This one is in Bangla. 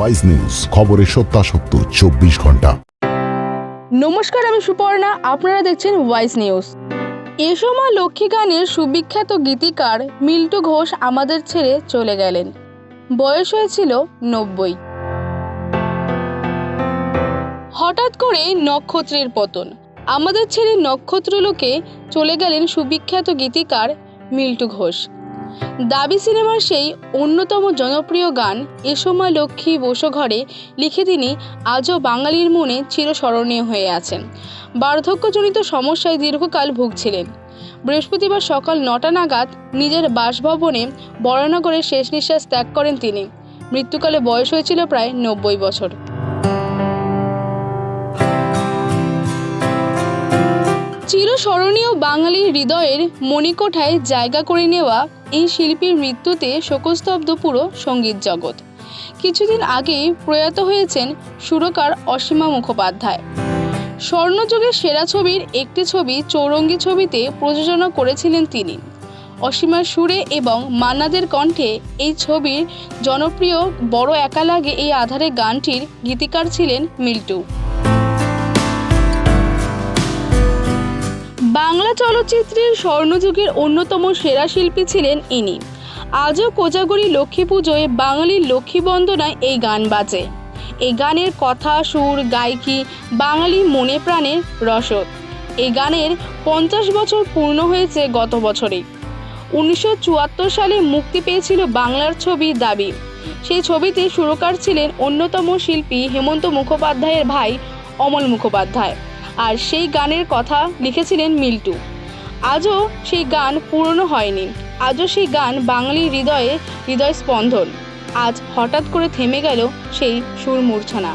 ওয়াইজ নিউজ, খবরের সত্যাসত্য 24 ঘন্টা। নমস্কার, আমি সুপর্ণা, আপনারা দেখছেন ওয়াইজ নিউজ। এসো মা লক্ষ্মী গানের সুবিখ্যাত গীতিকার মিল্টু ঘোষ আমাদের ছেড়ে চলে গেলেন। বয়স হয়েছিল 90। হঠাৎ করে নক্ষত্রের পতন, আমাদের ছেড়ে নক্ষত্রলোকে চলে গেলেন সুবিখ্যাত গীতিকার মিল্টু ঘোষ। দাবি সিনেমার সেই অন্যতম জনপ্রিয় গান এসো মা লক্ষ্মী বসো ঘরে লিখে তিনি আজও বাঙালির মনে চিরস্মরণীয় হয়ে আছেন। বার্ধক্যজনিত সমস্যায় দীর্ঘকাল ভুগছিলেন। বৃহস্পতিবার সকাল 9টা নাগাদ নিজের বাসভবনে বরানগরে শেষ নিঃশ্বাস ত্যাগ করেন তিনি। মৃত্যুকালে বয়স হয়েছিল প্রায় 90 বছর। চিরস্মরণীয় বাঙালির হৃদয়ের মণিকোঠায় জায়গা করে নেওয়া এই শিল্পীর মৃত্যুতে শোকস্তব্ধ পুরো সঙ্গীত জগৎ। কিছুদিন আগেই প্রয়াত হয়েছেন সুরকার অসীমা মুখোপাধ্যায়। স্বর্ণযুগের সেরা ছবির একটি ছবি চৌরঙ্গী ছবিতে প্রযোজনা করেছিলেন তিনি। অসীমার সুরে এবং মান্নাদের কণ্ঠে এই ছবির জনপ্রিয় বড় একা লাগে এই আধারে গানটির গীতিকার ছিলেন মিল্টু। বাংলা চলচ্চিত্রের স্বর্ণযুগের অন্যতম সেরা শিল্পী ছিলেন ইনি। আজও কোজাগরী লক্ষ্মী পুজোয় বাঙালির লক্ষ্মী বন্দনায় এই গান বাজে। এই গানের কথা, সুর, গায়কি বাঙালি মনে প্রাণের রসদ। এই গানের 50 বছর পূর্ণ হয়েছে গত বছরেই। 1974 সালে মুক্তি পেয়েছিল বাংলার ছবি দাবি। সেই ছবিতে সুরকার ছিলেন অন্যতম শিল্পী হেমন্ত মুখোপাধ্যায়ের ভাই অমল মুখোপাধ্যায়, আর সেই গানের কথা লিখেছিলেন মিল্টু। আজও সেই গান পুরনো হয়নি, আজও সেই গান বাঙালির হৃদয় স্পন্দন। আজ হঠাৎ করে থেমে গেল সেই সুর মূর্ছনা।